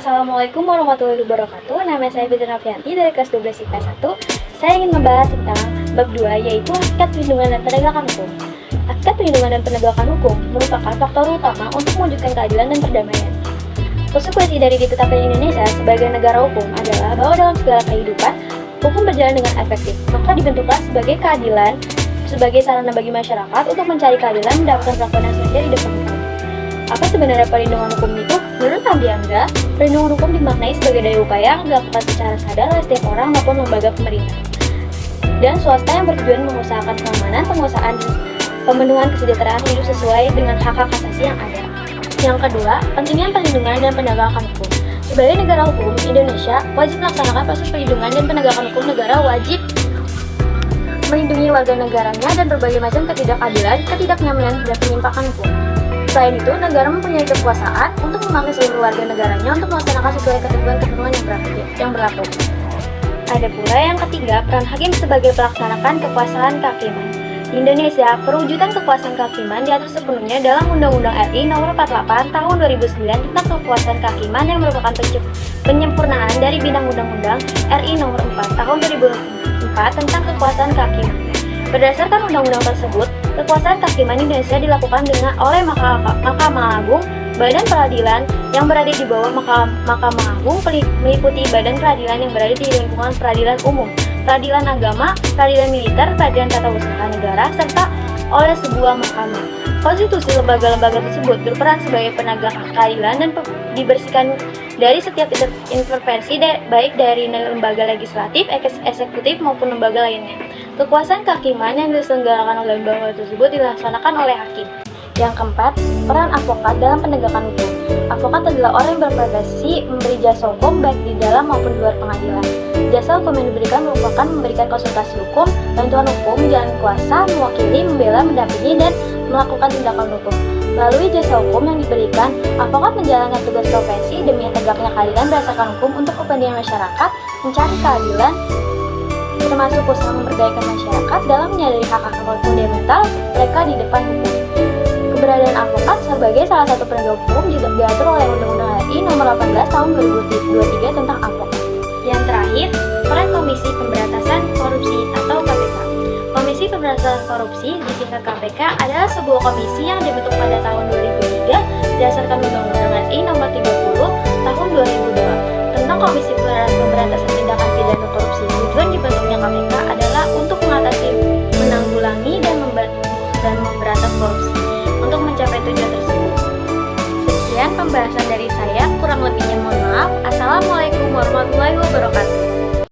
Assalamualaikum warahmatullahi wabarakatuh. Nama saya Fitri Novianti dari kelas 12 IPA 1. Saya ingin membahas tentang bab 2, yaitu hakikat perlindungan dan penegakan hukum. Hakikat perlindungan dan penegakan hukum merupakan faktor utama untuk mewujudkan keadilan dan perdamaian. Konsekuensi dari ditetapkan Indonesia sebagai negara hukum adalah bahwa dalam segala kehidupan, hukum berjalan dengan efektif. Maka dibentuklah sebagai keadilan sebagai sarana bagi masyarakat untuk mencari keadilan mendapatkan perlakuan yang sesuai di depan hukum. Apa sebenarnya perlindungan hukum itu? Menurut Tambiangga, perlindungan hukum dimaknai sebagai daya upaya yang dilakukan secara sadar oleh setiap orang maupun lembaga pemerintah dan swasta yang bertujuan mengusahakan keamanan, penguasaan, dan pemenuhan kesejahteraan hidup sesuai dengan hak-hak asasi yang ada. Yang kedua, pentingnya perlindungan dan penegakan hukum. Sebagai negara hukum, Indonesia wajib melaksanakan proses perlindungan dan penegakan hukum. Negara wajib melindungi warga negaranya dan berbagai macam ketidakadilan, ketidaknyamanan, dan penyimpangan hukum. Selain itu, negara mempunyai kekuasaan untuk memaksa seluruh warga negaranya untuk melaksanakan sesuai ketentuan-ketentuan yang berlaku. Ada pula yang ketiga, peran hakim sebagai pelaksanakan kekuasaan kehakiman. Di Indonesia, perwujudan kekuasaan kehakiman diatur sepenuhnya dalam Undang-Undang RI Nomor 48 Tahun 2009 tentang kekuasaan kehakiman yang merupakan penyempurnaan dari bidang Undang-Undang RI Nomor 4 Tahun 2004 tentang kekuasaan kehakiman. Berdasarkan undang-undang tersebut, kekuasaan kehakiman Indonesia dilakukan oleh Mahkamah Agung, Badan Peradilan yang berada di bawah Mahkamah Agung meliputi Badan Peradilan yang berada di lingkungan peradilan umum, peradilan agama, peradilan militer, peradilan tata usaha negara, serta oleh sebuah mahkamah. Konstitusi lembaga-lembaga tersebut berperan sebagai penegak keadilan dan dibersihkan dari setiap intervensi baik dari lembaga legislatif, eksekutif maupun lembaga lainnya. Kekuasaan kehakiman yang diselenggarakan oleh lembaga tersebut dilaksanakan oleh hakim. Yang keempat, peran advokat dalam penegakan hukum. Advokat adalah orang yang berprofesi memberi jasa hukum baik di dalam maupun di luar pengadilan. Jasa hukum yang diberikan merupakan memberikan konsultasi hukum, bantuan hukum, jalan kuasa, mewakili, membela, mendampingi, dan melakukan tindakan hukum. Melalui jasa hukum yang diberikan, advokat menjalankan tugas profesi demi tegaknya keadilan berdasarkan hukum untuk kepentingan masyarakat, mencari keadilan, termasuk usaha memberdayakan masyarakat dalam menyadari hak-hak fundamental mereka di depan hukum. Keberadaan advokat sebagai salah satu penegak hukum juga diatur oleh Undang-Undang RI Nomor 18 Tahun 2023 tentang advokat. Yang terakhir, peran Komisi Pemberantasan Korupsi atau KPK. Komisi Pemberantasan Korupsi disingkat KPK adalah sebuah komisi yang dibentuk pada tahun 2003 berdasarkan Undang-Undang RI Nomor 30